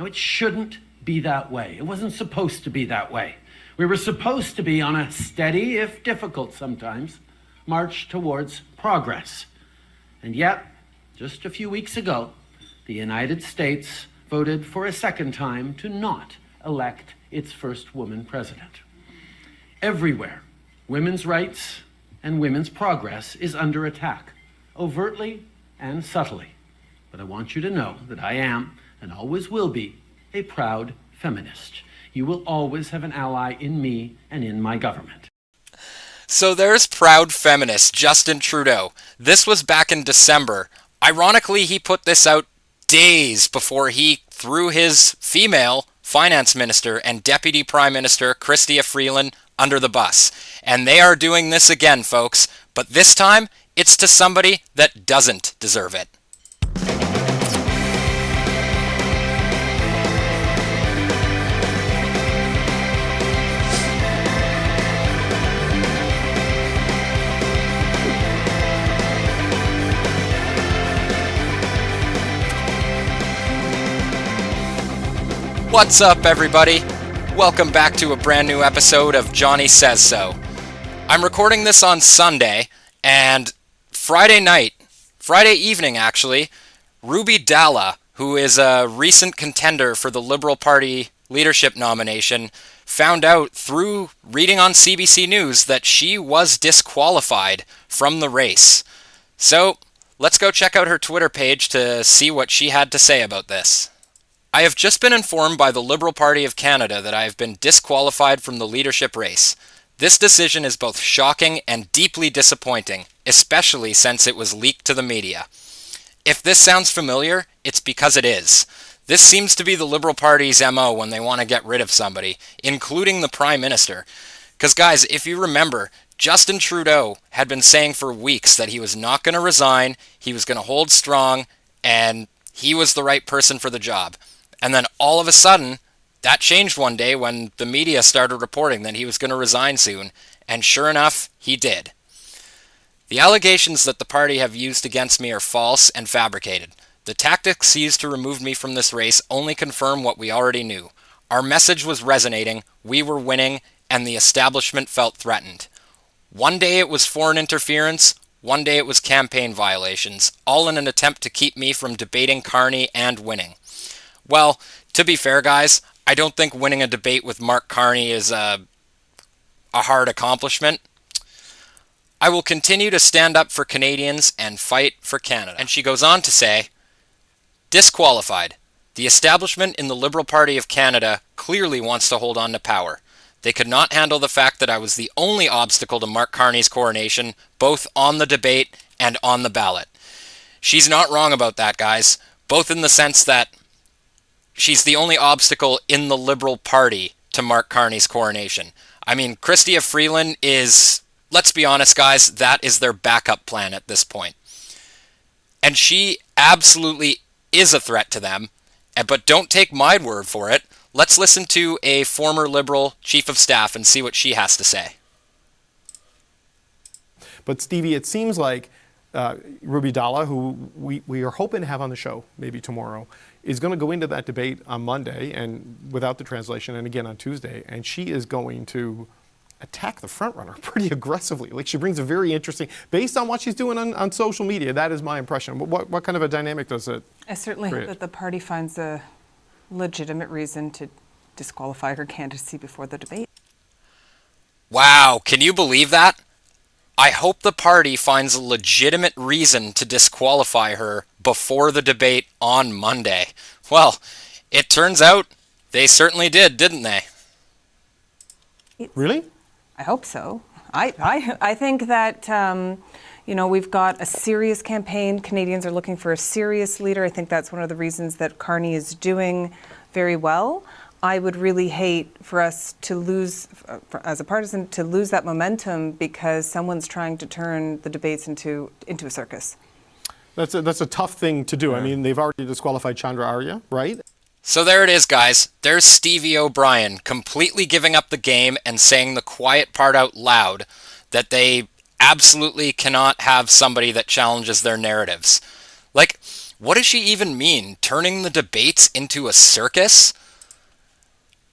Now, it shouldn't be that way. It wasn't supposed to be that way. We were supposed to be on a steady, if difficult sometimes, march towards progress. And yet, just a few weeks ago, the United States voted for a second time to not elect its first woman president. Everywhere, women's rights and women's progress is under attack, overtly and subtly. But I want you to know that I am, and always will be, a proud feminist. You will always have an ally in me and in my government. So there's proud feminist Justin Trudeau. This was back in December. Ironically, he put this out days before he threw his female finance minister and deputy prime minister, Chrystia Freeland, under the bus. And they are doing this again, folks. But this time, it's to somebody that doesn't deserve it. What's up, everybody? Welcome back to a brand new episode of Jonny Says So. I'm recording this on Sunday, and Friday evening actually, Ruby Dhalla, who is a recent contender for the Liberal Party leadership nomination, found out through reading on CBC News that she was disqualified from the race. So, let's go check out her Twitter page to see what she had to say about this. I have just been informed by the Liberal Party of Canada that I have been disqualified from the leadership race. This decision is both shocking and deeply disappointing, especially since it was leaked to the media. If this sounds familiar, it's because it is. This seems to be the Liberal Party's MO when they want to get rid of somebody, including the Prime Minister. Because guys, if you remember, Justin Trudeau had been saying for weeks that he was not going to resign, he was going to hold strong, and he was the right person for the job. And then all of a sudden, that changed one day when the media started reporting that he was going to resign soon, and sure enough, he did. The allegations that the party have used against me are false and fabricated. The tactics used to remove me from this race only confirm what we already knew. Our message was resonating, we were winning, and the establishment felt threatened. One day it was foreign interference, one day it was campaign violations, all in an attempt to keep me from debating Carney and winning. Well, to be fair, guys, I don't think winning a debate with Mark Carney is a hard accomplishment. I will continue to stand up for Canadians and fight for Canada. And she goes on to say, disqualified. The establishment in the Liberal Party of Canada clearly wants to hold on to power. They could not handle the fact that I was the only obstacle to Mark Carney's coronation, both on the debate and on the ballot. She's not wrong about that, guys, both in the sense that she's the only obstacle in the Liberal Party to Mark Carney's coronation. I mean, Chrystia Freeland is, let's be honest, guys, that is their backup plan at this point. And she absolutely is a threat to them, but don't take my word for it. Let's listen to a former Liberal chief of staff and see what she has to say. But Stevie, it seems like Ruby Dhalla, who we are hoping to have on the show maybe tomorrow, is going to go into that debate on Monday and without the translation, and again on Tuesday, and she is going to attack the frontrunner pretty aggressively. Like, she brings a very interesting, based on what she's doing on social media, that is my impression. What kind of a dynamic does it I certainly create? hope that the party finds a legitimate reason to disqualify her candidacy before the debate. Wow, can you believe that? I hope the party finds a legitimate reason to disqualify her before the debate on Monday. Well, it turns out they certainly did, didn't they? Really? I hope so. I think that, we've got a serious campaign. Canadians are looking for a serious leader. I think that's one of the reasons that Carney is doing very well. I would really hate for us to lose, as a partisan, to lose that momentum because someone's trying to turn the debates into a circus. That's a tough thing to do. I mean, they've already disqualified Chandra Arya, right? So there it is, guys. There's Stevie O'Brien completely giving up the game and saying the quiet part out loud that they absolutely cannot have somebody that challenges their narratives. Like, What does she even mean, turning the debates into a circus?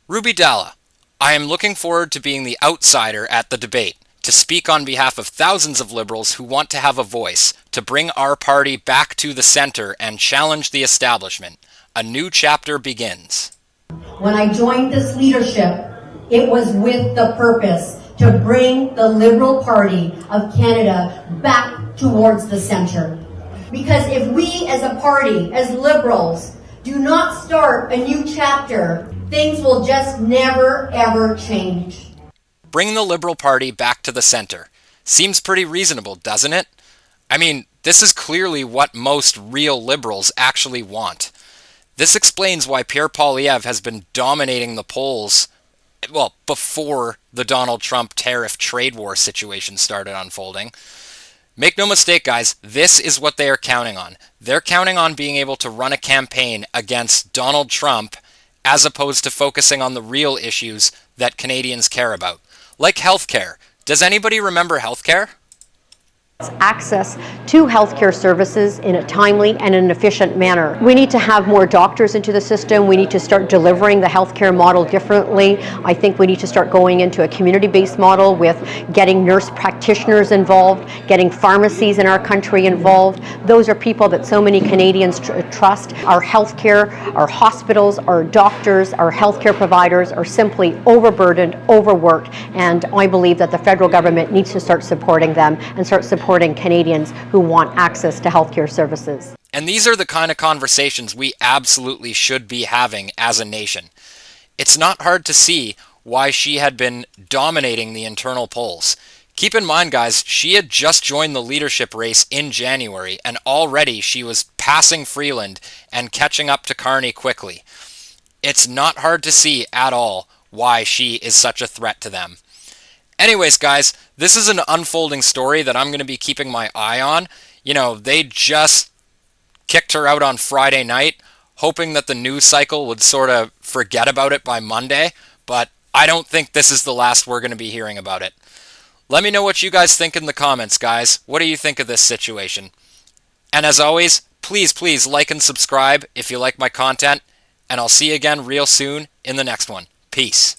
Ruby Dhalla, I am looking forward to being the outsider at the debate, to speak on behalf of thousands of Liberals who want to have a voice, to bring our party back to the center and challenge the establishment. A new chapter begins. When I joined this leadership, it was with the purpose to bring the Liberal Party of Canada back towards the center. Because if we as a party, as Liberals, do not start a new chapter, things will just never, ever change. Bring the Liberal Party back to the center. Seems pretty reasonable, doesn't it? I mean, this is clearly what most real Liberals actually want. This explains why Pierre Poilievre has been dominating the polls, well, before the Donald Trump tariff trade war situation started unfolding. Make no mistake, guys, this is what they are counting on. They're counting on being able to run a campaign against Donald Trump as opposed to focusing on the real issues that Canadians care about. Like healthcare. Does anybody remember healthcare? Access to healthcare services in a timely and an efficient manner. We need to have more doctors into the system. We need to start delivering the healthcare model differently. I think we need to start going into a community-based model with getting nurse practitioners involved, getting pharmacies in our country involved. Those are people that so many Canadians trust. Our healthcare, our hospitals, our doctors, our healthcare providers are simply overburdened, overworked, and I believe that the federal government needs to start supporting them and start supporting Canadians who want access to healthcare services. And these are the kind of conversations we absolutely should be having as a nation. It's not hard to see why she had been dominating the internal polls. Keep in mind, guys, she had just joined the leadership race in January, and already she was passing Freeland and catching up to Carney quickly. It's not hard to see at all why she is such a threat to them. Anyways, guys, this is an unfolding story that I'm going to be keeping my eye on. You know, they just kicked her out on Friday night, hoping that the news cycle would sort of forget about it by Monday, but I don't think this is the last we're going to be hearing about it. Let me know what you guys think in the comments, guys. What do you think of this situation? And as always, please like and subscribe if you like my content, and I'll see you again real soon in the next one. Peace.